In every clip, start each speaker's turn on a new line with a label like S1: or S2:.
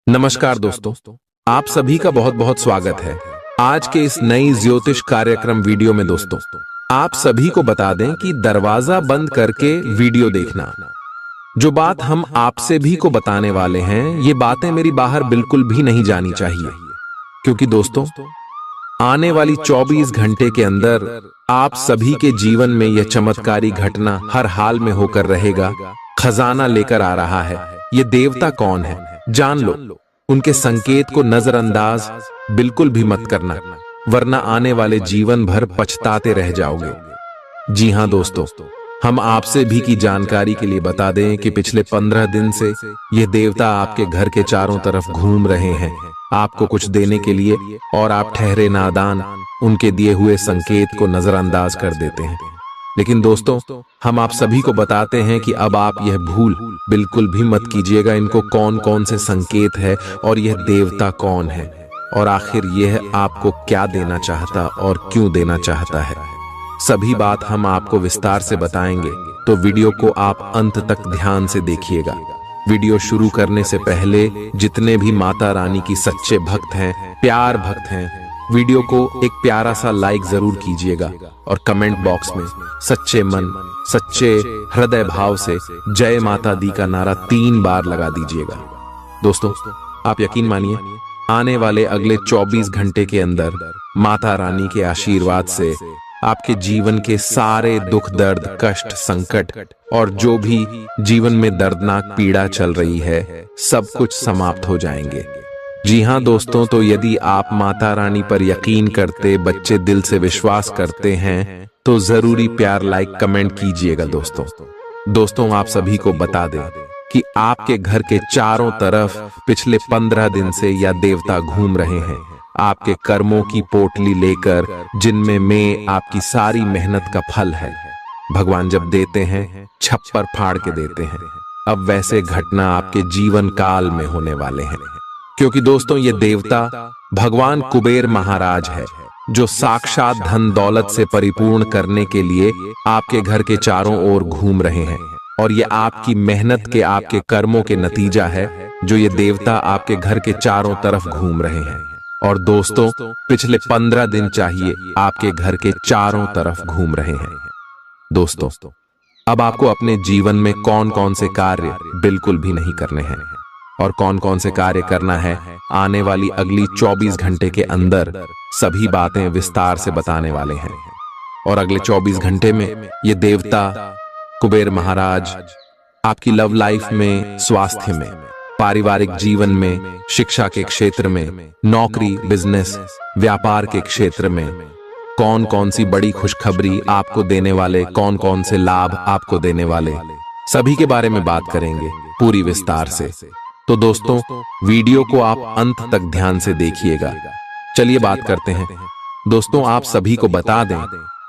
S1: नमस्कार दोस्तों, आप सभी का बहुत बहुत स्वागत है आज के इस नई ज्योतिष कार्यक्रम वीडियो में। दोस्तों, आप सभी को बता दें कि दरवाजा बंद करके वीडियो देखना। जो बात हम आपसे भी को बताने वाले हैं, ये बातें मेरी बाहर बिल्कुल भी नहीं जानी चाहिए, क्योंकि दोस्तों आने वाली 24 घंटे के अंदर आप सभी के जीवन में यह चमत्कारी घटना हर हाल में होकर रहेगा। खजाना लेकर आ रहा है। ये देवता कौन है जान लो। उनके संकेत को नजरअंदाज बिल्कुल भी मत करना, वरना आने वाले जीवन भर पछताते रह जाओगे। जी हां दोस्तों, हम आपसे भी की जानकारी के लिए बता दें कि पिछले 15 दिन से ये देवता आपके घर के चारों तरफ घूम रहे हैं, आपको कुछ देने के लिए, और आप ठहरे नादान उनके दिए हुए संकेत को नजरअंदाज कर देते हैं। लेकिन दोस्तों, हम आप सभी को बताते हैं कि अब आप यह भूल बिल्कुल भी मत कीजिएगा इनको कौन कौन से संकेत है और यह देवता कौन है, और आखिर यह आपको क्या देना चाहता और क्यों देना चाहता है। सभी बात हम आपको विस्तार से बताएंगे, तो वीडियो को आप अंत तक ध्यान से देखिएगा। वीडियो शुरू करने से पहले जितने भी माता रानी की सच्चे भक्त हैं, प्यार भक्त हैं, वीडियो को एक प्यारा सा लाइक जरूर कीजिएगा और कमेंट बॉक्स में सच्चे मन सच्चे हृदय भाव से जय माता दी का नारा 3 बार लगा दीजिएगा। दोस्तों, आप यकीन मानिए, आने वाले अगले 24 घंटे के अंदर माता रानी के आशीर्वाद से आपके जीवन के सारे दुख दर्द कष्ट संकट और जो भी जीवन में दर्दनाक पीड़ा चल रही है, सब कुछ समाप्त हो जाएंगे। जी हां दोस्तों, तो यदि आप माता रानी पर यकीन करते, बच्चे दिल से विश्वास करते हैं, तो जरूरी प्यार लाइक कमेंट कीजिएगा। दोस्तों आप सभी को बता दें कि आपके घर के चारों तरफ पिछले 15 दिन से यह देवता घूम रहे हैं, आपके कर्मों की पोटली लेकर, जिनमें में आपकी सारी मेहनत का फल है। भगवान जब देते हैं, छप्पर फाड़ के देते हैं। अब वैसे घटना आपके जीवन काल में होने वाले हैं, क्योंकि दोस्तों ये देवता भगवान कुबेर महाराज है, जो साक्षात धन दौलत से परिपूर्ण करने के लिए आपके घर के चारों ओर घूम रहे हैं। और ये आपकी मेहनत के, आपके कर्मों के नतीजा है, जो ये देवता आपके घर के चारों तरफ घूम रहे हैं। और दोस्तों, पिछले 15 दिन चाहिए आपके घर के चारों तरफ घूम रहे हैं। दोस्तों, अब आपको अपने जीवन में कौन कौन से कार्य बिल्कुल भी नहीं करने हैं और कौन कौन से कार्य करना है, आने वाली अगली 24 घंटे के अंदर सभी बातें विस्तार से बताने वाले हैं। और अगले 24 घंटे में ये देवता कुबेर महाराज आपकी लव लाइफ में, स्वास्थ्य में, पारिवारिक जीवन में, शिक्षा के क्षेत्र में, नौकरी बिजनेस व्यापार के क्षेत्र में कौन कौन सी बड़ी खुशखबरी आपको देने वाले, कौन कौन से लाभ आपको देने वाले, सभी के बारे में बात करेंगे पूरी विस्तार से। तो दोस्तों, वीडियो को आप अंत तक ध्यान से देखिएगा। चलिए बात करते हैं। दोस्तों, आप सभी को बता दें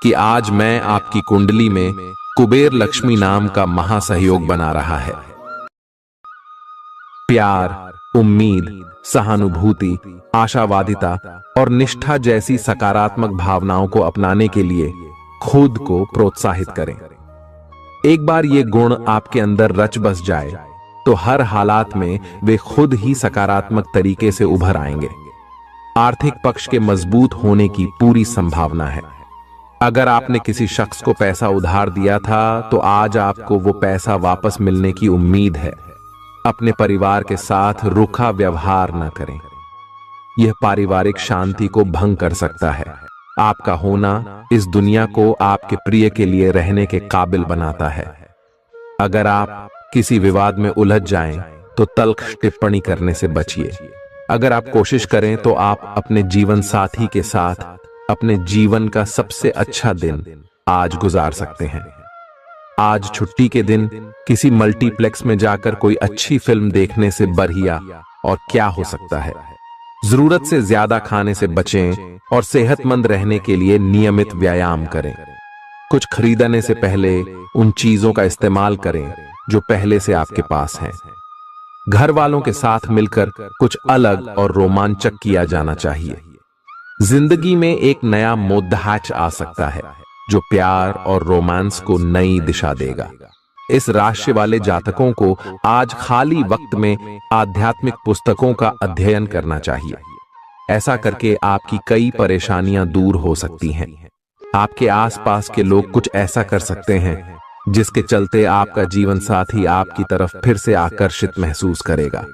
S1: कि आज मैं आपकी कुंडली में कुबेर लक्ष्मी नाम का महासहयोग बना रहा है। प्यार, उम्मीद, सहानुभूति, आशावादिता और निष्ठा जैसी सकारात्मक भावनाओं को अपनाने के लिए खुद को प्रोत्साहित करें। एक बार ये गुण आपके अंदर रच बस जाए, तो हर हालात में वे खुद ही सकारात्मक तरीके से उभर आएंगे। आर्थिक पक्ष के मजबूत होने की पूरी संभावना है। अगर आपने किसी शख्स को पैसा उधार दिया था, तो आज आपको वो पैसा वापस मिलने की उम्मीद है। अपने परिवार के साथ रूखा व्यवहार न करें, यह पारिवारिक शांति को भंग कर सकता है। आपका होना इस दुनिया को आपके प्रिय के लिए रहने के काबिल बनाता है। अगर आप किसी विवाद में उलझ जाएं, तो तल्ख टिप्पणी करने से बचिए। अगर आप कोशिश करें, तो आप अपने जीवन साथी के साथ अपने जीवन का सबसे अच्छा दिन आज गुजार सकते हैं। आज छुट्टी के दिन किसी मल्टीप्लेक्स में जाकर कोई अच्छी फिल्म देखने से बढ़िया और क्या हो सकता है। जरूरत से ज्यादा खाने से बचें और सेहतमंद रहने के लिए नियमित व्यायाम करें। कुछ खरीदने से पहले उन चीजों का इस्तेमाल करें जो पहले से आपके पास हैं। घर वालों के साथ मिलकर कुछ अलग और रोमांचक किया जाना चाहिए। जिंदगी में एक नया मोद्दाच आ सकता है, जो प्यार और रोमांस को नई दिशा देगा। इस राशि वाले जातकों को आज खाली वक्त में आध्यात्मिक पुस्तकों का अध्ययन करना चाहिए। ऐसा करके आपकी कई परेशानियां दूर हो सकती हैं। आपके आसपास के लोग कुछ ऐसा कर सकते हैं जिसके चलते आपका जीवन साथी आपकी तरफ फिर से आकर्षित महसूस करेगा।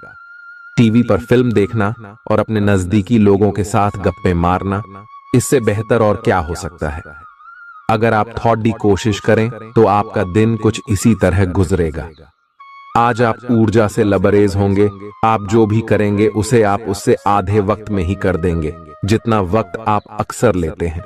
S1: टीवी पर फिल्म देखना और अपने नजदीकी लोगों के साथ गप्पे मारना, इससे बेहतर और क्या हो सकता है। अगर आप थोड़ी कोशिश करें तो आपका दिन कुछ इसी तरह गुजरेगा। आज आप ऊर्जा से लबरेज होंगे। आप जो भी करेंगे उसे आप उससे आधे वक्त में ही कर देंगे जितना वक्त आप अक्सर लेते हैं।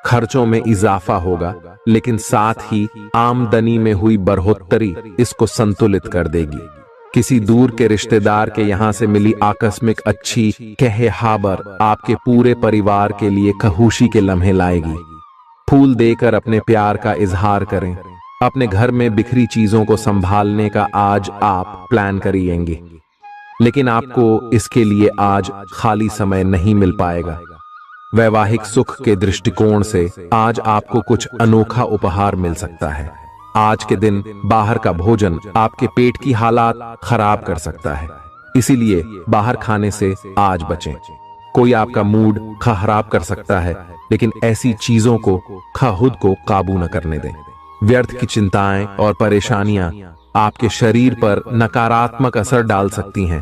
S1: खर्चों में इजाफा होगा, लेकिन साथ ही आमदनी में हुई बढ़ोतरी इसको संतुलित कर देगी। किसी दूर के रिश्तेदार के यहां से मिली आकस्मिक अच्छी खबर आपके पूरे परिवार के लिए खुशी के लम्हे लाएगी। फूल देकर अपने प्यार का इजहार करें। अपने घर में बिखरी चीजों को संभालने का आज आप प्लान करिएंगे, लेकिन आपको इसके लिए आज खाली समय नहीं मिल पाएगा। वैवाहिक सुख के दृष्टिकोण से आज आपको कुछ अनोखा उपहार मिल सकता है। आज के दिन बाहर का भोजन आपके पेट की हालात खराब कर सकता है, इसीलिए बाहर खाने से आज बचें। कोई आपका मूड खराब कर सकता है, लेकिन ऐसी चीजों को खुद को काबू न करने दें। व्यर्थ की चिंताएं और परेशानियां आपके शरीर पर नकारात्मक असर डाल सकती हैं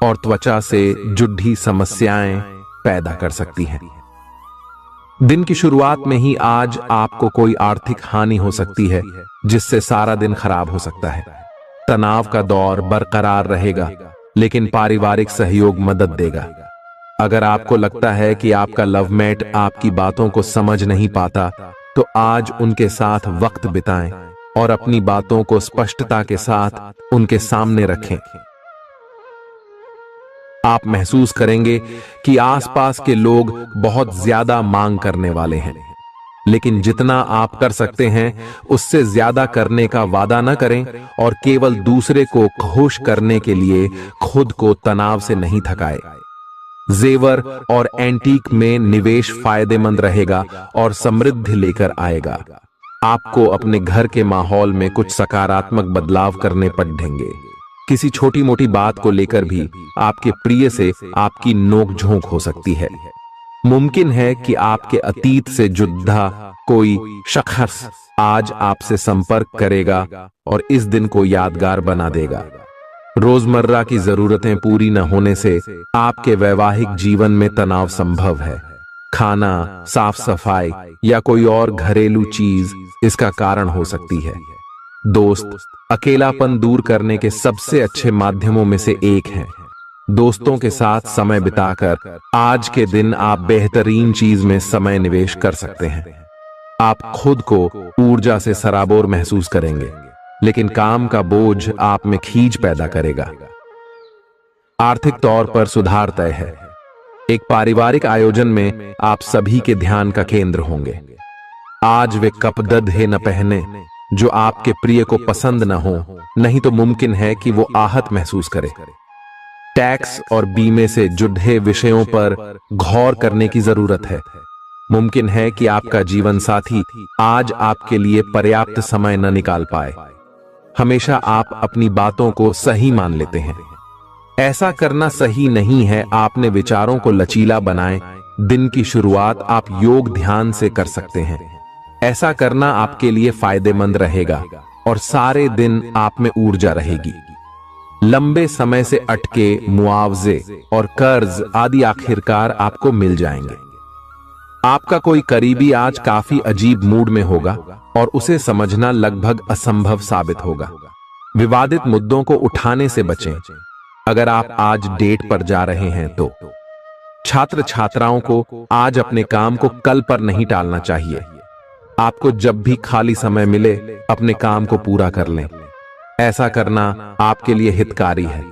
S1: और त्वचा से जुड़ी समस्याएं पैदा कर सकती हैं। दिन की शुरुआत में ही आज आपको कोई आर्थिक हानि हो सकती है, जिससे सारा दिन खराब हो सकता है। तनाव का दौर बरकरार रहेगा, लेकिन पारिवारिक सहयोग मदद देगा। अगर आपको लगता है कि आपका लवमेट आपकी बातों को समझ नहीं पाता, तो आज उनके साथ वक्त बिताएं और अपनी बातों को स्पष्टता के साथ उनके सामने रखें। आप महसूस करेंगे कि आसपास के लोग बहुत ज्यादा मांग करने वाले हैं, लेकिन जितना आप कर सकते हैं उससे ज्यादा करने का वादा न करें और केवल दूसरे को खुश करने के लिए खुद को तनाव से नहीं थकाएं। जेवर और एंटीक में निवेश फायदेमंद रहेगा और समृद्धि लेकर आएगा। आपको अपने घर के माहौल में कुछ सकारात्मक बदलाव करने पड़ेंगे। किसी छोटी मोटी बात को लेकर भी आपके प्रिय से आपकी नोकझोंक हो सकती है। मुमकिन है कि आपके अतीत से जुड़ा कोई शख्स आज आपसे संपर्क करेगा और इस दिन को यादगार बना देगा। रोजमर्रा की जरूरतें पूरी न होने से आपके वैवाहिक जीवन में तनाव संभव है। खाना, साफ सफाई या कोई और घरेलू चीज इसका कारण हो सकती है। दोस्त अकेलापन दूर करने के सबसे अच्छे माध्यमों में से एक है। दोस्तों के साथ समय बिताकर आज के दिन आप बेहतरीन चीज में समय निवेश कर सकते हैं। आप खुद को ऊर्जा से सराबोर महसूस करेंगे, लेकिन काम का बोझ आप में खींच पैदा करेगा। आर्थिक तौर पर सुधार तय है। एक पारिवारिक आयोजन में आप सभी के ध्यान का केंद्र होंगे। आज वे कपड़े न पहने जो आपके प्रिय को पसंद न हो, नहीं तो मुमकिन है कि वो आहत महसूस करे। टैक्स और बीमे से जुड़े विषयों पर गौर करने की जरूरत है। मुमकिन है कि आपका जीवन साथी आज आपके लिए पर्याप्त समय न निकाल पाए। हमेशा आप अपनी बातों को सही मान लेते हैं। ऐसा करना सही नहीं है। आपने विचारों को लचीला बनाएं। दिन की शुरुआत आप योग ध्यान से कर सकते हैं। ऐसा करना आपके लिए फायदेमंद रहेगा और सारे दिन आप में ऊर्जा रहेगी। लंबे समय से अटके मुआवजे और कर्ज आदि आखिरकार आपको मिल जाएंगे। आपका कोई करीबी आज काफी अजीब मूड में होगा और उसे समझना लगभग असंभव साबित होगा। विवादित मुद्दों को उठाने से बचें। अगर आप आज डेट पर जा रहे हैं तो छात्र छात्राओं को आज अपने काम को कल पर नहीं टालना चाहिए। आपको जब भी खाली समय मिले अपने काम को पूरा कर लें। ऐसा करना आपके लिए हितकारी है।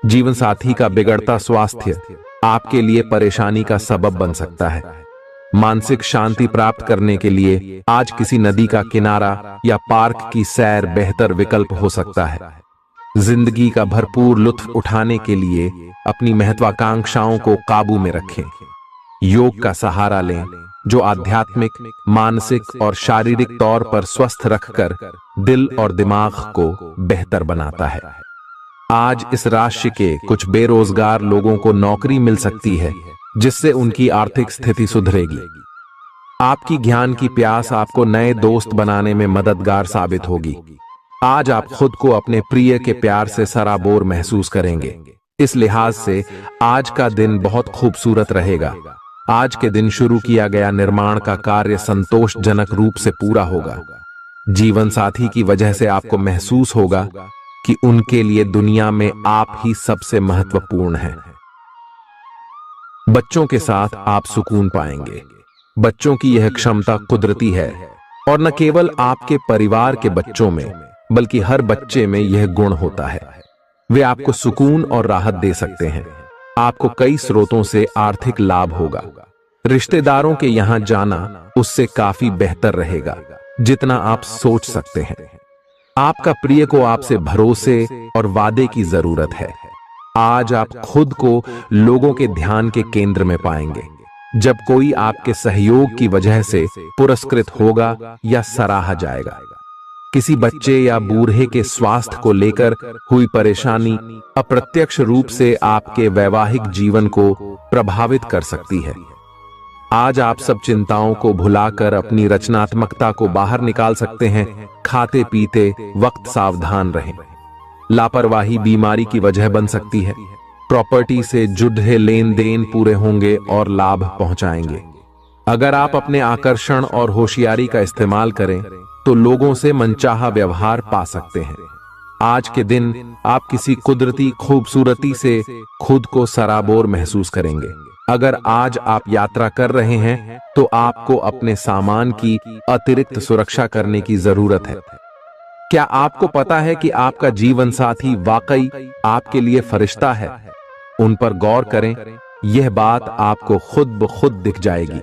S1: जीवन साथी का बिगड़ता स्वास्थ्य आपके लिए परेशानी का सबब बन सकता है। मानसिक शांति प्राप्त करने के लिए आज किसी नदी का किनारा या पार्क की सैर बेहतर विकल्प हो सकता है। जिंदगी का भरपूर लुत्फ उठाने के लिए अपनी महत्वाकांक्षाओं को काबू में रखें। योग का सहारा लें जो आध्यात्मिक, मानसिक और शारीरिक तौर पर स्वस्थ रखकर दिल और दिमाग को बेहतर बनाता है। आज इस राशि के कुछ बेरोजगार लोगों को नौकरी मिल सकती है, जिससे उनकी आर्थिक स्थिति सुधरेगी। आपकी ज्ञान की प्यास आपको नए दोस्त बनाने में मददगार साबित होगी। आज आप खुद को अपने प्रिय के प्यार से सराबोर महसूस करेंगे। इस लिहाज से आज का दिन बहुत खूबसूरत रहेगा। आज के दिन शुरू किया गया निर्माण का कार्य संतोषजनक रूप से पूरा होगा। जीवन साथी की वजह से आपको महसूस होगा कि उनके लिए दुनिया में आप ही सबसे महत्वपूर्ण हैं। बच्चों के साथ आप सुकून पाएंगे। बच्चों की यह क्षमता कुदरती है और न केवल आपके परिवार के बच्चों में बल्कि हर बच्चे में यह गुण होता है। वे आपको सुकून और राहत दे सकते हैं। आपको कई स्रोतों से आर्थिक लाभ होगा। रिश्तेदारों के यहां जाना उससे काफी बेहतर रहेगा जितना आप सोच सकते हैं। आपका प्रिय को आपसे भरोसे और वादे की जरूरत है। आज आप खुद को लोगों के ध्यान के केंद्र में पाएंगे। जब कोई आपके सहयोग की वजह से पुरस्कृत होगा या सराहा जाएगा। किसी बच्चे या बूढ़े के स्वास्थ्य को लेकर हुई परेशानी अप्रत्यक्ष रूप से आपके वैवाहिक जीवन को प्रभावित कर सकती है। आज आप सब चिंताओं को भुलाकर अपनी रचनात्मकता को बाहर निकाल सकते हैं। खाते पीते वक्त सावधान रहें। लापरवाही बीमारी की वजह बन सकती है। प्रॉपर्टी से जुड़े लेन देन पूरे होंगे और लाभ पहुंचाएंगे। अगर आप अपने आकर्षण और होशियारी का इस्तेमाल करें तो लोगों से मनचाहा व्यवहार पा सकते हैं। आज के दिन आप किसी कुदरती खूबसूरती से खुद को सराबोर महसूस करेंगे। अगर आज आप यात्रा कर रहे हैं तो आपको अपने सामान की अतिरिक्त सुरक्षा करने की जरूरत है। क्या आपको पता है कि आपका जीवन साथी वाकई आपके लिए फरिश्ता है? उन पर गौर करें। यह बात आपको खुद ब खुद दिख जाएगी।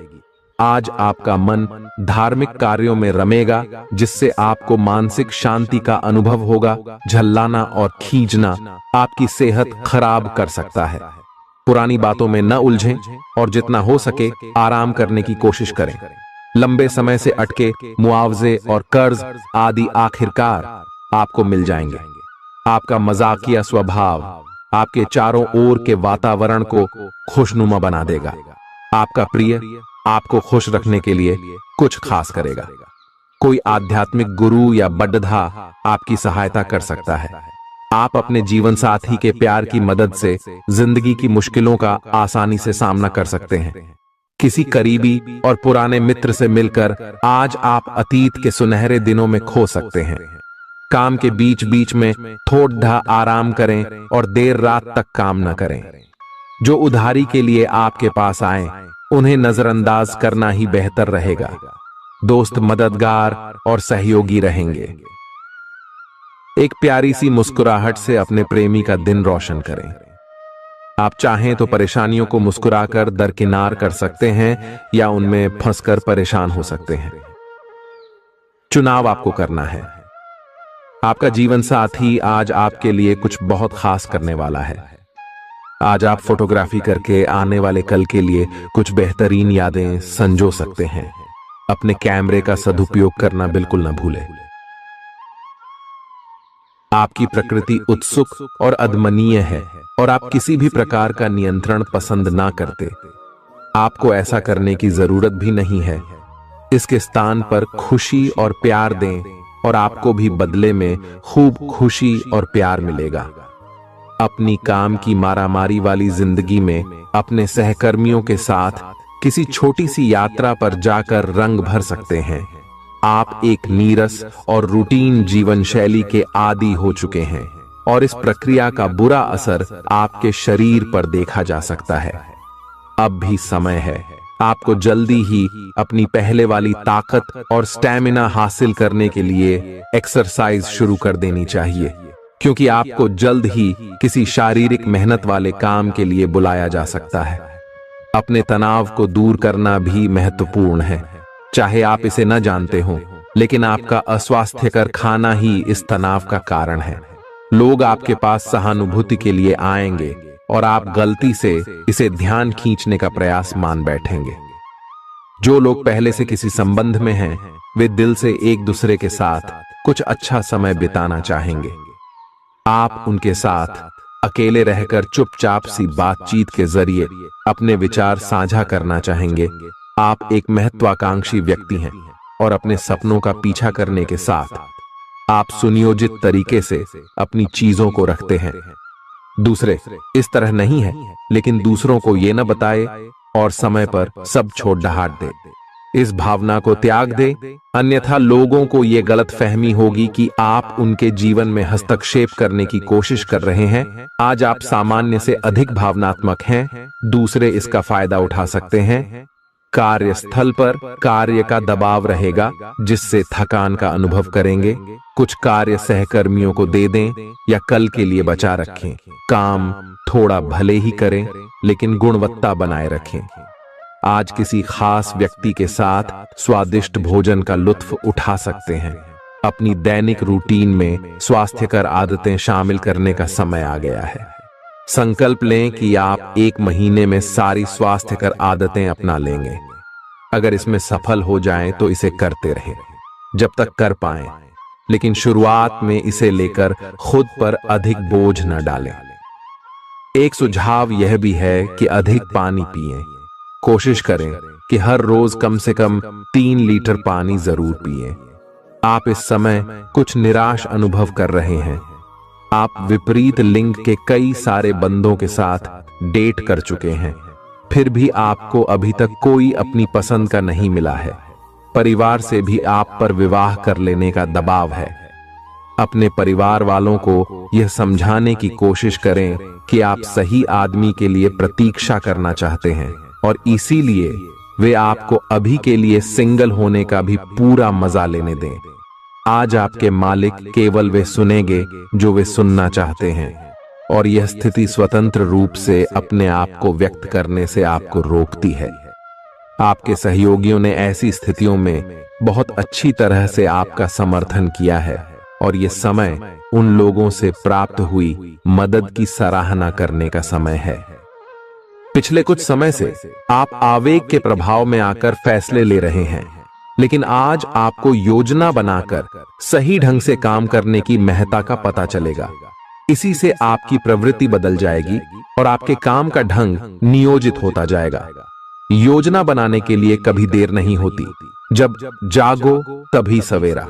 S1: आज आपका मन धार्मिक कार्यों में रमेगा, जिससे आपको मानसिक शांति का अनुभव होगा। झल्लाना और खींचना आपकी सेहत खराब कर सकता है। पुरानी बातों में न उलझें और जितना हो सके आराम करने की कोशिश करें। लंबे समय से अटके मुआवजे और कर्ज आदि आखिरकार आपको मिल जाएंगे। आपका मजाकिया स्वभाव आपके चारों ओर के वातावरण को खुशनुमा बना देगा। आपका प्रिय आपको खुश रखने के लिए कुछ खास करेगा। कोई आध्यात्मिक गुरु या बड्ढा आपकी सहायता कर सकता है। आप अपने जीवन साथी के प्यार की मदद से जिंदगी की मुश्किलों का आसानी से सामना कर सकते हैं। किसी करीबी और पुराने मित्र से मिलकर आज आप अतीत के सुनहरे दिनों में खो सकते हैं। काम के बीच बीच में थोड़ा आराम करें और देर रात तक काम न करें। जो उधारी के लिए आपके पास आए उन्हें नजरअंदाज करना ही बेहतर रहेगा। दोस्त मददगार और सहयोगी रहेंगे। एक प्यारी सी मुस्कुराहट से अपने प्रेमी का दिन रोशन करें। आप चाहें तो परेशानियों को मुस्कुराकर दरकिनार कर सकते हैं या उनमें फंसकर परेशान हो सकते हैं। चुनाव आपको करना है। आपका जीवन साथी आज आपके लिए कुछ बहुत खास करने वाला है। आज आप फोटोग्राफी करके आने वाले कल के लिए कुछ बेहतरीन यादें संजो सकते हैं। अपने कैमरे का सदुपयोग करना बिल्कुल न भूलें। आपकी प्रकृति उत्सुक और अदमनीय है और आप किसी भी प्रकार का नियंत्रण पसंद ना करते। आपको ऐसा करने की जरूरत भी नहीं है। इसके स्थान पर खुशी और प्यार दें और आपको भी बदले में खूब खुशी और प्यार मिलेगा। अपनी काम की मारामारी वाली जिंदगी में अपने सहकर्मियों के साथ किसी छोटी सी यात्रा पर जाकर रंग भर सकते हैं। आप एक नीरस और रूटीन जीवन शैली के आदी हो चुके हैं और इस प्रक्रिया का बुरा असर आपके शरीर पर देखा जा सकता है। अब भी समय है। आपको जल्दी ही अपनी पहले वाली ताकत और स्टैमिना हासिल करने के लिए एक्सरसाइज शुरू कर देनी चाहिए, क्योंकि आपको जल्द ही किसी शारीरिक मेहनत वाले काम के लिए बुलाया जा सकता है। अपने तनाव को दूर करना भी महत्वपूर्ण है। चाहे आप इसे न जानते हो, लेकिन आपका अस्वास्थ्यकर खाना ही इस तनाव का कारण है। लोग आपके पास सहानुभूति के लिए आएंगे और आप गलती से इसे ध्यान खींचने का प्रयास मान बैठेंगे। जो लोग पहले से किसी संबंध में हैं, वे दिल से एक दूसरे के साथ कुछ अच्छा समय बिताना चाहेंगे। आप उनके साथ अकेले रहकर चुपचाप सी बातचीत के जरिए अपने विचार साझा करना चाहेंगे। आप एक महत्वाकांक्षी व्यक्ति हैं और अपने सपनों का पीछा करने के साथ आप सुनियोजित तरीके से अपनी चीजों को रखते हैं। दूसरे इस तरह नहीं है, लेकिन दूसरों को ये न बताए और समय पर सब छोड़ ढाट दे। इस भावना को त्याग दे, अन्यथा लोगों को ये गलत फहमी होगी कि आप उनके जीवन में हस्तक्षेप करने की कोशिश कर रहे हैं। आज आप सामान्य से अधिक भावनात्मक हैं, दूसरे इसका फायदा उठा सकते हैं। कार्यस्थल पर कार्य का दबाव रहेगा, जिससे थकान का अनुभव करेंगे। कुछ कार्य सहकर्मियों को दे दें या कल के लिए बचा रखें। काम थोड़ा भले ही करें, लेकिन गुणवत्ता बनाए रखें। आज किसी खास व्यक्ति के साथ स्वादिष्ट भोजन का लुत्फ उठा सकते हैं। अपनी दैनिक रूटीन में स्वास्थ्यकर आदतें शामिल करने का समय आ गया है। संकल्प लें कि आप 1 महीने में सारी स्वास्थ्यकर आदतें अपना लेंगे। अगर इसमें सफल हो जाएं तो इसे करते रहें जब तक कर पाएं, लेकिन शुरुआत में इसे लेकर खुद पर अधिक बोझ न डालें। एक सुझाव यह भी है कि अधिक पानी पिएं। कोशिश करें कि हर रोज कम से कम 3 लीटर पानी जरूर पिएं। आप इस समय कुछ निराश अनुभव कर रहे हैं। आप विपरीत लिंग के कई सारे बंदों के साथ डेट कर चुके हैं, फिर भी आपको अभी तक कोई अपनी पसंद का नहीं मिला है। परिवार से भी आप पर विवाह कर लेने का दबाव है। अपने परिवार वालों को यह समझाने की कोशिश करें कि आप सही आदमी के लिए प्रतीक्षा करना चाहते हैं और इसीलिए वे आपको अभी के लिए सिंगल होने का भी पूरा मजा लेने दें। आज आपके मालिक केवल वे सुनेंगे जो वे सुनना चाहते हैं, और यह स्थिति स्वतंत्र रूप से अपने आप को व्यक्त करने से आपको रोकती है। आपके सहयोगियों ने ऐसी स्थितियों में बहुत अच्छी तरह से आपका समर्थन किया है, और यह समय उन लोगों से प्राप्त हुई मदद की सराहना करने का समय है। पिछले कुछ समय से आप आवेग के प्रभाव में आकर फैसले ले रहे हैं, लेकिन आज आपको योजना बनाकर सही ढंग से काम करने की महत्ता का पता चलेगा। इसी से आपकी प्रवृत्ति बदल जाएगी और आपके काम का ढंग नियोजित होता जाएगा। योजना बनाने के लिए कभी देर नहीं होती, जब जागो तभी सवेरा।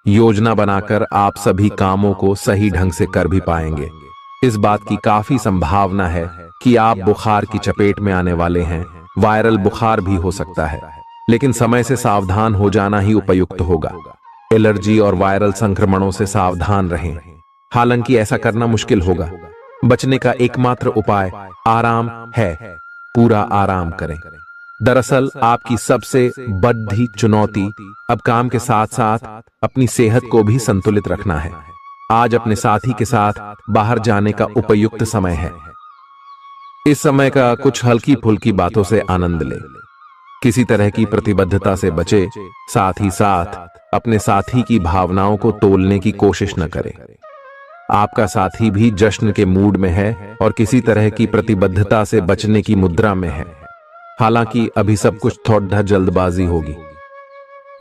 S1: योजना बनाकर आप सभी कामों को सही ढंग से कर भी पाएंगे। इस बात की काफी संभावना है कि आप बुखार की चपेट में आने वाले हैं। वायरल बुखार भी हो सकता है, लेकिन समय से सावधान हो जाना ही उपयुक्त होगा। एलर्जी और वायरल संक्रमणों से सावधान रहें। हालांकि ऐसा करना मुश्किल होगा। बचने का एकमात्र उपाय आराम है। पूरा आराम करें। दरअसल आपकी सबसे बड़ी चुनौती अब काम के साथ साथ अपनी सेहत को भी संतुलित रखना है। आज अपने साथी के साथ बाहर जाने का उपयुक्त समय है। इस समय का कुछ हल्की फुल्की बातों से आनंद लें। किसी तरह की प्रतिबद्धता से बचे, साथ ही साथ अपने साथी की भावनाओं को तोलने की कोशिश न करें। आपका साथी भी जश्न के मूड में है और किसी तरह की प्रतिबद्धता से बचने की मुद्रा में है। हालांकि अभी सब कुछ थोड़ा जल्दबाजी होगी।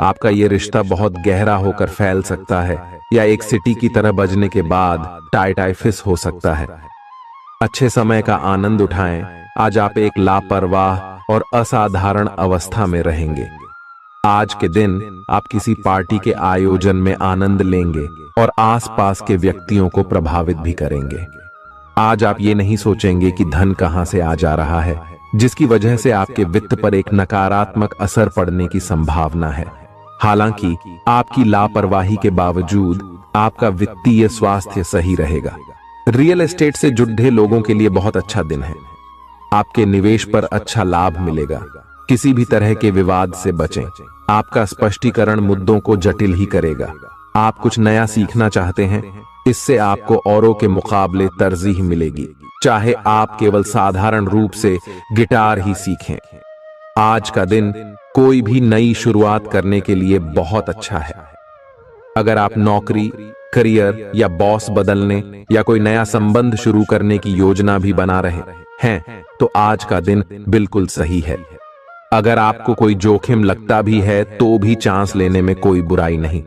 S1: आपका यह रिश्ता बहुत गहरा होकर फैल सकता है या एक सिटी की तरह बजने के बाद टाई फिस हो सकता है। अच्छे समय का आनंद उठाएं। आज आप एक लापरवाह और असाधारण अवस्था में रहेंगे। आज के दिन आप किसी पार्टी के आयोजन में आनंद लेंगे और आसपास के व्यक्तियों को प्रभावित भी करेंगे। आज आप ये नहीं सोचेंगे कि धन कहां से आ जा रहा है, जिसकी वजह से आपके वित्त पर एक नकारात्मक असर पड़ने की संभावना है। हालांकि आपकी लापरवाही के बावजूद आपका वित्तीय स्वास्थ्य सही रहेगा। रियल एस्टेट से जुड़े लोगों के लिए बहुत अच्छा दिन है। आपके निवेश पर अच्छा लाभ मिलेगा। किसी भी तरह के विवाद से बचें। आपका स्पष्टीकरण मुद्दों को जटिल ही करेगा। आप कुछ नया सीखना चाहते हैं, इससे आपको औरों के मुकाबले तरजीह मिलेगी, चाहे आप केवल साधारण रूप से गिटार ही सीखें। आज का दिन कोई भी नई शुरुआत करने के लिए बहुत अच्छा है। अगर आप नौकरी, करियर या बॉस बदलने या कोई नया संबंध शुरू करने की योजना भी बना रहे हैं, तो आज का दिन बिल्कुल सही है। अगर आपको कोई जोखिम लगता भी है तो भी चांस लेने में कोई बुराई नहीं।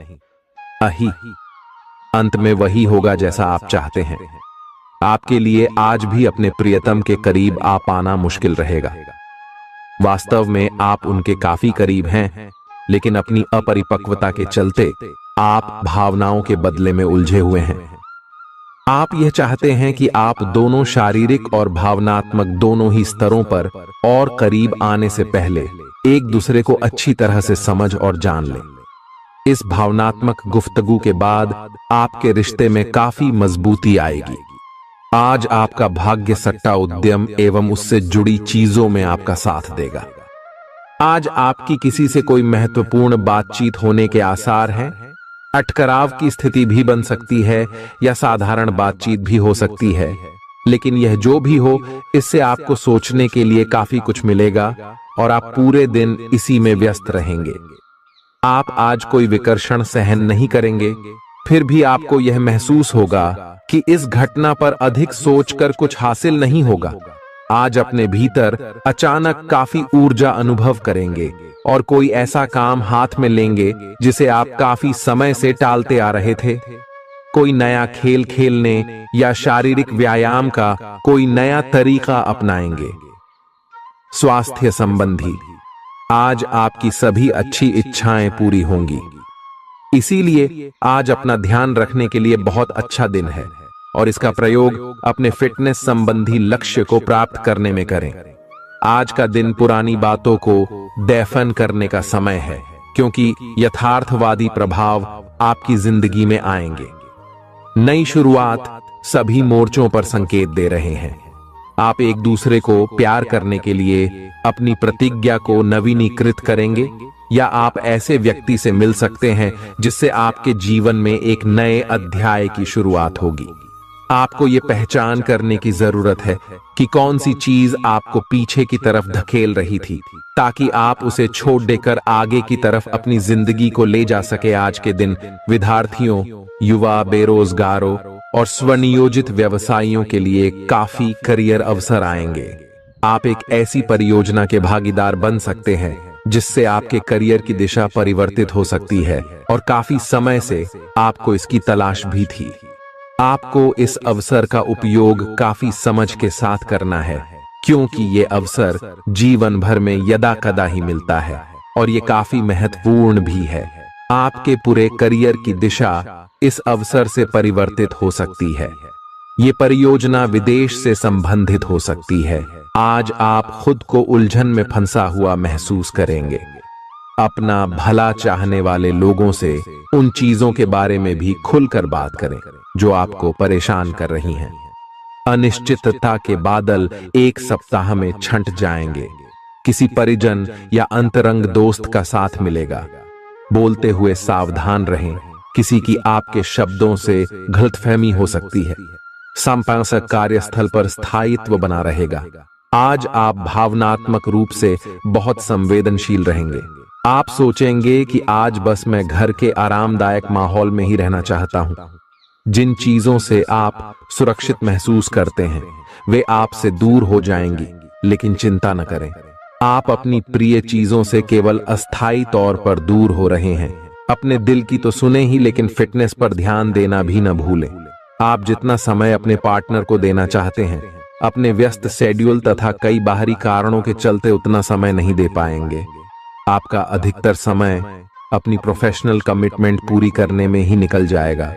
S1: अही अंत में वही होगा जैसा आप चाहते हैं। आपके लिए आज भी अपने प्रियतम के करीब आ पाना मुश्किल रहेगा। वास्तव में आप उनके काफी करीब हैं, लेकिन अपनी अपरिपक्वता के चलते आप भावनाओं के बदले में उलझे हुए हैं। आप यह चाहते हैं कि आप दोनों शारीरिक और भावनात्मक दोनों ही स्तरों पर और करीब आने से पहले एक दूसरे को अच्छी तरह से समझ और जान लें। इस भावनात्मक गुफ्तगू के बाद आपके रिश्ते में काफी मजबूती आएगी। आज आपका भाग्य सट्टा उद्यम एवं उससे जुड़ी चीजों में आपका साथ देगा। आज आपकी किसी से कोई महत्वपूर्ण बातचीत होने के आसार हैं। अटकराव की स्थिति भी बन सकती है या साधारण बातचीत भी हो सकती है, लेकिन यह जो भी हो, इससे आपको सोचने के लिए काफी कुछ मिलेगा और आप पूरे दिन इसी में व्यस्त रहेंगे। आप आज कोई विकर्षण सहन नहीं करेंगे, फिर भी आपको यह महसूस होगा कि इस घटना पर अधिक सोचकर कुछ हासिल नहीं होगा। आज अपने भीतर अचानक काफी ऊर्जा अनुभव करेंगे और कोई ऐसा काम हाथ में लेंगे जिसे आप काफी समय से टालते आ रहे थे। कोई नया खेल खेलने या शारीरिक व्यायाम का कोई नया तरीका अपनाएंगे। स्वास्थ्य संबंधी आज आपकी सभी अच्छी इच्छाएं पूरी होंगी। इसीलिए आज अपना ध्यान रखने के लिए बहुत अच्छा दिन है और इसका प्रयोग अपने फिटनेस संबंधी लक्ष्य को प्राप्त करने में करें। आज का दिन पुरानी बातों को दफन करने का समय है, क्योंकि यथार्थवादी प्रभाव आपकी जिंदगी में आएंगे। नई शुरुआत सभी मोर्चों पर संकेत दे रहे हैं। आप एक दूसरे को प्यार करने के लिए अपनी प्रतिज्ञा को नवीनीकृत करेंगे, या आप ऐसे व्यक्ति से मिल सकते हैं जिससे आपके जीवन में एक नए अध्याय की शुरुआत होगी। आपको ये पहचान करने की जरूरत है कि कौन सी चीज आपको पीछे की तरफ धकेल रही थी, ताकि आप उसे छोड़ देकर आगे की तरफ अपनी जिंदगी को ले जा सके। आज के दिन विद्यार्थियों, युवा, बेरोजगारों और स्वनियोजित व्यवसायियों के लिए काफी करियर अवसर आएंगे। आप एक ऐसी परियोजना के भागीदार बन सकते हैं जिससे आपके करियर की दिशा परिवर्तित हो सकती है और काफी समय से आपको इसकी तलाश भी थी। आपको इस अवसर का उपयोग काफी समझ के साथ करना है, क्योंकि ये अवसर जीवन भर में यदा कदा ही मिलता है और ये काफी महत्वपूर्ण भी है। आपके पूरे करियर की दिशा इस अवसर से परिवर्तित हो सकती है। ये परियोजना विदेश से संबंधित हो सकती है। आज आप खुद को उलझन में फंसा हुआ महसूस करेंगे। अपना भला चाहने वाले लोगों से उन चीजों के बारे में भी खुलकर बात करें जो आपको परेशान कर रही हैं। अनिश्चितता के बादल एक सप्ताह में छंट जाएंगे। किसी परिजन या अंतरंग दोस्त का साथ मिलेगा। बोलते हुए सावधान रहें, किसी की आपके शब्दों से गलतफहमी हो सकती है। संपादक कार्यस्थल पर स्थायित्व बना रहेगा। आज आप भावनात्मक रूप से बहुत संवेदनशील रहेंगे। आप सोचेंगे कि आज बस मैं घर के आरामदायक माहौल में ही रहना चाहता हूं। जिन चीजों से आप सुरक्षित महसूस करते हैं वे आपसे दूर हो जाएंगी, लेकिन चिंता न करें। आप अपनी प्रिय चीजों से केवल अस्थायी तौर पर दूर हो रहे हैं। अपने दिल की तो सुने ही, लेकिन फिटनेस पर ध्यान देना भी न भूलें। आप जितना समय अपने पार्टनर को देना चाहते हैं, अपने व्यस्त शेड्यूल तथा कई बाहरी कारणों के चलते उतना समय नहीं दे पाएंगे। आपका अधिकतर समय अपनी प्रोफेशनल कमिटमेंट पूरी करने में ही निकल जाएगा।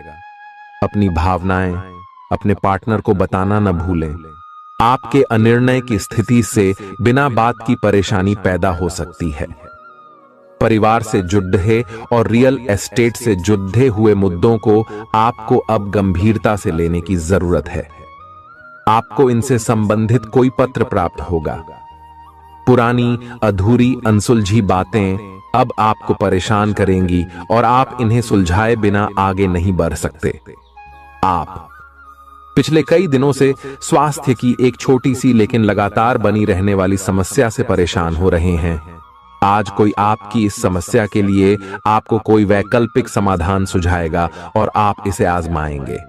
S1: अपनी भावनाएं अपने पार्टनर को बताना न भूलें। आपके अनिर्णय की स्थिति से बिना बात की परेशानी पैदा हो सकती है। परिवार से जुड़े और रियल एस्टेट से जुड़े हुए मुद्दों को आपको अब गंभीरता से लेने की जरूरत है। आपको इनसे संबंधित कोई पत्र प्राप्त होगा। पुरानी अधूरी अनसुलझी बातें अब आपको परेशान करेंगी और आप इन्हें सुलझाए बिना आगे नहीं बढ़ सकते। आप पिछले कई दिनों से स्वास्थ्य की एक छोटी सी लेकिन लगातार बनी रहने वाली समस्या से परेशान हो रहे हैं। आज कोई आपकी इस समस्या के लिए आपको कोई वैकल्पिक समाधान सुझाएगा और आप इसे आजमाएंगे।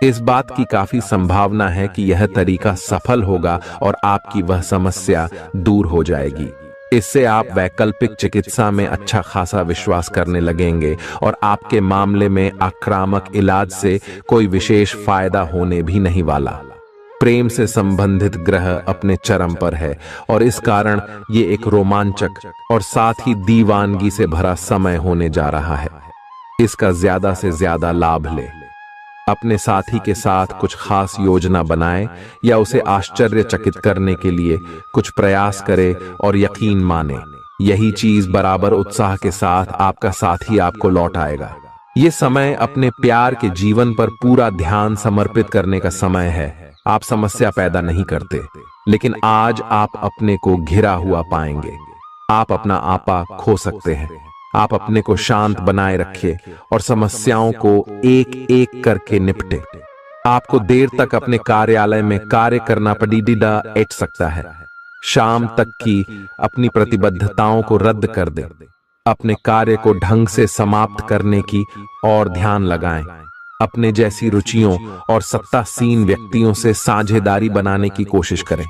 S1: इस बात की काफी संभावना है कि यह तरीका सफल होगा और आपकी वह समस्या दूर हो जाएगी। इससे आप वैकल्पिक चिकित्सा में अच्छा खासा विश्वास करने लगेंगे और आपके मामले में आक्रामक इलाज से कोई विशेष फायदा होने भी नहीं वाला। प्रेम से संबंधित ग्रह अपने चरम पर है और इस कारण ये एक रोमांचक और साथ ही दीवानगी से भरा समय होने जा रहा है। इसका ज्यादा से ज्यादा लाभ ले। अपने साथी के साथ कुछ खास योजना बनाए या उसे आश्चर्यचकित करने के लिए कुछ प्रयास करे और यकीन माने, यही चीज बराबर उत्साह के साथ आपका साथी आपको लौट आएगा। ये समय अपने प्यार के जीवन पर पूरा ध्यान समर्पित करने का समय है। आप समस्या पैदा नहीं करते, लेकिन आज आप अपने को घिरा हुआ पाएंगे। आप अपना आपा खो सकते हैं। आप अपने को शांत बनाए रखें और समस्याओं को एक एक करके निपटे। आपको देर तक अपने कार्यालय में कार्य करना पड़ सकता है। शाम तक की अपनी प्रतिबद्धताओं को रद्द कर दें। अपने कार्य को ढंग से समाप्त करने की और ध्यान लगाएं। अपने जैसी रुचियों और सत्तासीन व्यक्तियों से साझेदारी बनाने की कोशिश करें।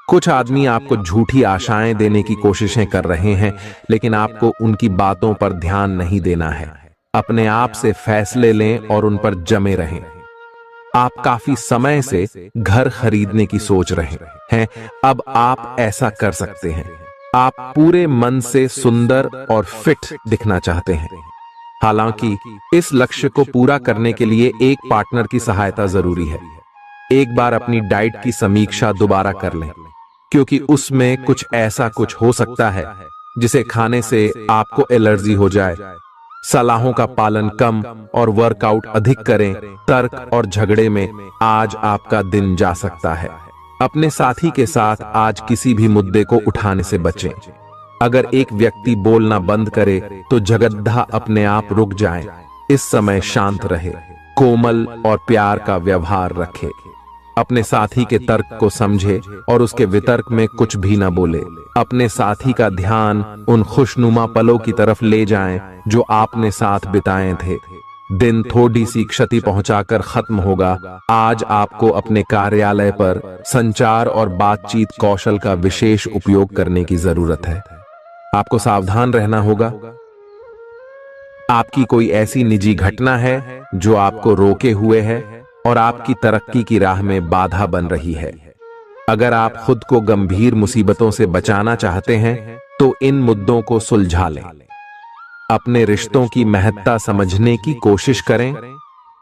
S1: कुछ आदमी आपको झूठी आशाएं देने की कोशिशें कर रहे हैं, लेकिन आपको उनकी बातों पर ध्यान नहीं देना है। अपने आप से फैसले लें और उन पर जमे रहें। आप काफी समय से घर खरीदने की सोच रहे हैं, अब आप ऐसा कर सकते हैं। आप पूरे मन से सुंदर और फिट दिखना चाहते हैं। हालांकि इस लक्ष्य को पूरा करने के लिए एक पार्टनर की सहायता जरूरी है। एक बार अपनी डाइट की समीक्षा दोबारा कर लें, क्योंकि उसमें कुछ ऐसा कुछ हो सकता है जिसे खाने से आपको एलर्जी हो जाए। सलाहों का पालन कम और वर्कआउट अधिक करें। तर्क और झगड़े में आज आपका दिन जा सकता है। अपने साथी के साथ आज किसी भी मुद्दे को उठाने से बचें। अगर एक व्यक्ति बोलना बंद करे तो जगद्धा अपने आप रुक जाए। इस समय शांत रहे, कोमल और प्यार का व्यवहार रखे। अपने साथी के तर्क को समझे और उसके वितर्क में कुछ भी न बोले। अपने साथी का ध्यान उन खुशनुमा पलों की तरफ ले जाएं जो आपने साथ बिताए थे। दिन थोड़ी सी क्षति पहुंचाकर खत्म होगा। आज आपको अपने कार्यालय पर संचार और बातचीत कौशल का विशेष उपयोग करने की जरूरत है। आपको सावधान रहना होगा। आपकी कोई ऐसी निजी घटना है जो आपको रोके हुए है और आपकी तरक्की की राह में बाधा बन रही है। अगर आप खुद को गंभीर मुसीबतों से बचाना चाहते हैं तो इन मुद्दों को सुलझा लें। अपने रिश्तों की महत्ता समझने की कोशिश करें।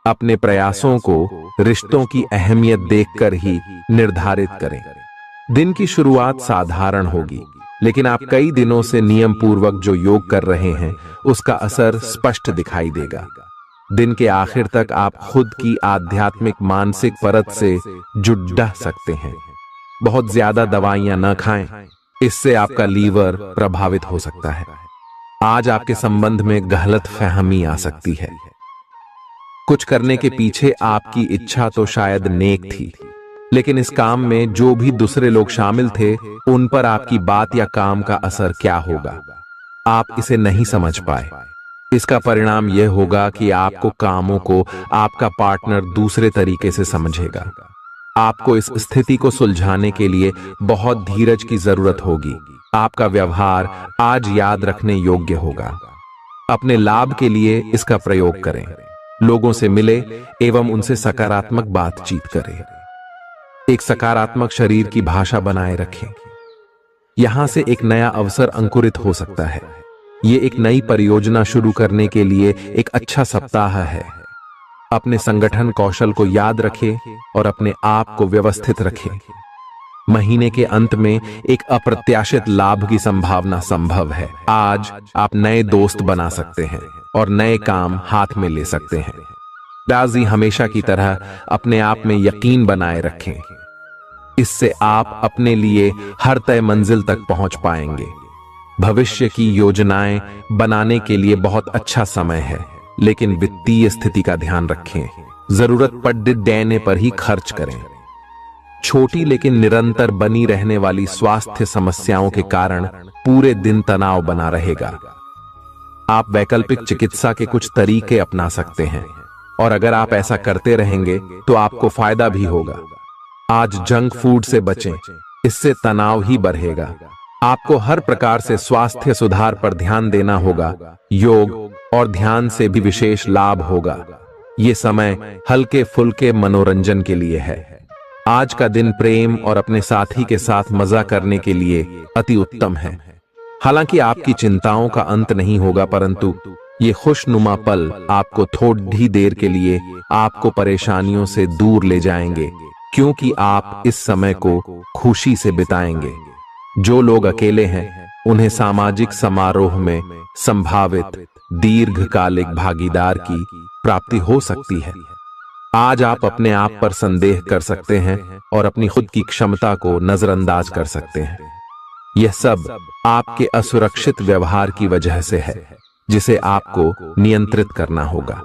S1: अपने प्रयासों को रिश्तों की अहमियत देखकर ही निर्धारित करें। दिन की शुरुआत साधारण होगी, लेकिन आप कई दिनों से नियम पूर्वक जो योग कर रहे हैं उसका असर स्पष्ट दिखाई देगा। दिन के आखिर तक आप खुद की आध्यात्मिक मानसिक परत से जुड़ सकते हैं। बहुत ज्यादा दवाइयां न खाएं, इससे आपका लीवर प्रभावित हो सकता है। आज आपके संबंध में गलत फहमी आ सकती है। कुछ करने के पीछे आपकी इच्छा तो शायद नेक थी, लेकिन इस काम में जो भी दूसरे लोग शामिल थे उन पर आपकी बात या काम का असर क्या होगा, आप इसे नहीं समझ पाए। इसका परिणाम यह होगा कि आपको कामों को आपका पार्टनर दूसरे तरीके से समझेगा। आपको इस स्थिति को सुलझाने के लिए बहुत धीरज की जरूरत होगी। आपका व्यवहार आज याद रखने योग्य होगा। अपने लाभ के लिए इसका प्रयोग करें। लोगों से मिले एवं उनसे सकारात्मक बातचीत करें। एक सकारात्मक शरीर की भाषा बनाए रखें। यहां से एक नया अवसर अंकुरित हो सकता है। ये एक नई परियोजना शुरू करने के लिए एक अच्छा सप्ताह है। अपने संगठन कौशल को याद रखें और अपने आप को व्यवस्थित रखें। महीने के अंत में एक अप्रत्याशित लाभ की संभावना संभव है। आज आप नए दोस्त बना सकते हैं और नए काम हाथ में ले सकते हैं। राजी हमेशा की तरह अपने आप में यकीन बनाए रखें। इससे आप अपने लिए हर तय मंजिल तक पहुंच पाएंगे। भविष्य की योजनाएं बनाने के लिए बहुत अच्छा समय है, लेकिन वित्तीय स्थिति का ध्यान रखें। जरूरत पड़ने पर ही खर्च करें। छोटी लेकिन निरंतर बनी रहने वाली स्वास्थ्य समस्याओं के कारण पूरे दिन तनाव बना रहेगा। आप वैकल्पिक चिकित्सा के कुछ तरीके अपना सकते हैं और अगर आप ऐसा करते रहेंगे तो आपको फायदा भी होगा। आज जंक फूड से बचें, इससे तनाव ही बढ़ेगा। आपको हर प्रकार से स्वास्थ्य सुधार पर ध्यान देना होगा। योग और ध्यान से भी विशेष लाभ होगा। ये समय हल्के फुल्के मनोरंजन के लिए है। आज का दिन प्रेम और अपने साथी के साथ मजा करने के लिए अति उत्तम है। हालांकि आपकी चिंताओं का अंत नहीं होगा, परंतु ये खुशनुमा पल आपको थोड़ी देर के लिए आपको परेशानियों से दूर ले जाएंगे, क्योंकि आप इस समय को खुशी से बिताएंगे। जो लोग अकेले हैं उन्हें सामाजिक समारोह में संभावित दीर्घकालिक भागीदार की प्राप्ति हो सकती है। आज आप अपने आप पर संदेह कर सकते हैं और अपनी खुद की क्षमता को नजरअंदाज कर सकते हैं। यह सब आपके असुरक्षित व्यवहार की वजह से है, जिसे आपको नियंत्रित करना होगा।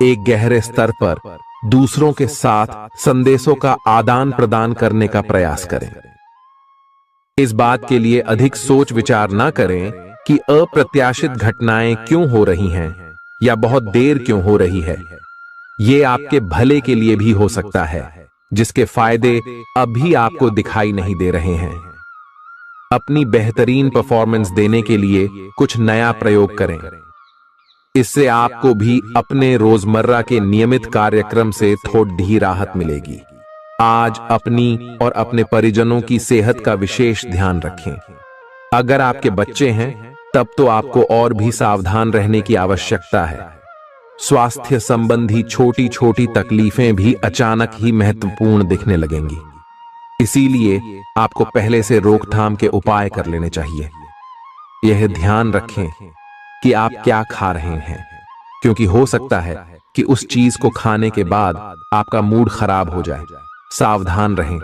S1: एक गहरे स्तर पर दूसरों के साथ संदेशों का आदान प्रदान करने का प्रयास करें। इस बात के लिए अधिक सोच विचार न करें कि अप्रत्याशित घटनाएं क्यों हो रही हैं या बहुत देर क्यों हो रही है। ये आपके भले के लिए भी हो सकता है, जिसके फायदे अभी आपको दिखाई नहीं दे रहे हैं। अपनी बेहतरीन परफॉर्मेंस देने के लिए कुछ नया प्रयोग करें। इससे आपको भी अपने रोजमर्रा के नियमित कार्यक्रम से थोड़ी राहत मिलेगी। आज अपनी और अपने परिजनों की सेहत का विशेष ध्यान रखें। अगर आपके बच्चे हैं तब तो आपको और भी सावधान रहने की आवश्यकता है। स्वास्थ्य संबंधी छोटी छोटी तकलीफें भी अचानक ही महत्वपूर्ण दिखने लगेंगी। इसीलिए आपको पहले से रोकथाम के उपाय कर लेने चाहिए। यह ध्यान रखें कि आप क्या खा रहे हैं, क्योंकि हो सकता है कि उस चीज को खाने के बाद आपका मूड खराब हो जाए। सावधान रहें,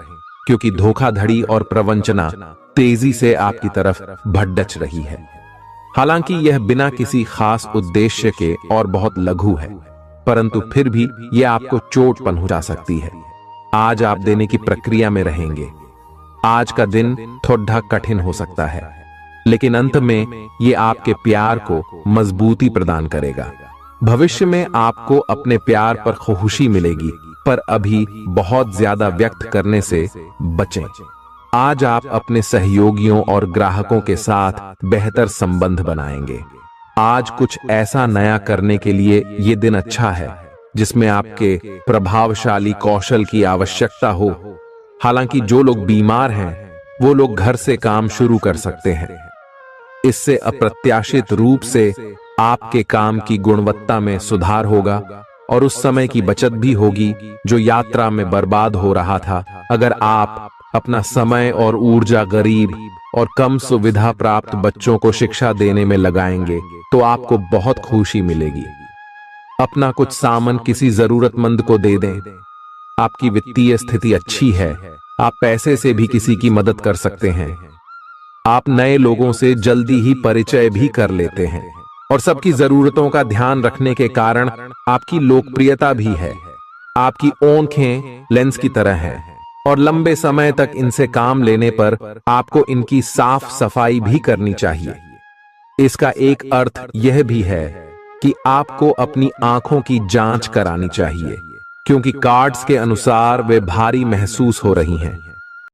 S1: क्योंकि धोखाधड़ी और प्रवंचना तेजी से आपकी तरफ भड़क रही है। हालांकि यह बिना किसी खास उद्देश्य के और बहुत लघु है, परंतु फिर भी यह आपको चोट पहुंचा सकती है। आज आप देने की प्रक्रिया में रहेंगे। आज का दिन थोड़ा कठिन हो सकता है, लेकिन अंत में यह आपके प्यार को मजबूती प्रदान करेगा। भविष्य में आपको अपने प्यार पर खुशी मिलेगी, पर अभी बहुत ज्यादा व्यक्त करने से बचें। आज आप अपने सहयोगियों और ग्राहकों के साथ बेहतर संबंध बनाएंगे। आज कुछ ऐसा नया करने के लिए ये दिन अच्छा है जिसमें आपके प्रभावशाली कौशल की आवश्यकता हो। हालांकि जो लोग बीमार हैं वो लोग घर से काम शुरू कर सकते हैं। इससे अप्रत्याशित रूप से आपके काम की गुणवत्ता में सुधार होगा और उस समय की बचत भी होगी जो यात्रा में बर्बाद हो रहा था। अगर आप अपना समय और ऊर्जा गरीब और कम सुविधा प्राप्त बच्चों को शिक्षा देने में लगाएंगे तो आपको बहुत खुशी मिलेगी। अपना कुछ सामान किसी जरूरतमंद को दे दें। आपकी वित्तीय स्थिति अच्छी है, आप पैसे से भी किसी की मदद कर सकते हैं। आप नए लोगों से जल्दी ही परिचय भी कर लेते हैं और सबकी जरूरतों का ध्यान रखने के कारण आपकी लोकप्रियता भी है। आपकी आंखें लेंस की तरह हैं और लंबे समय तक इनसे काम लेने पर आपको इनकी साफ सफाई भी करनी चाहिए। इसका एक अर्थ यह भी है कि आपको अपनी आंखों की जांच करानी चाहिए, क्योंकि कार्ड्स के अनुसार वे भारी महसूस हो रही हैं।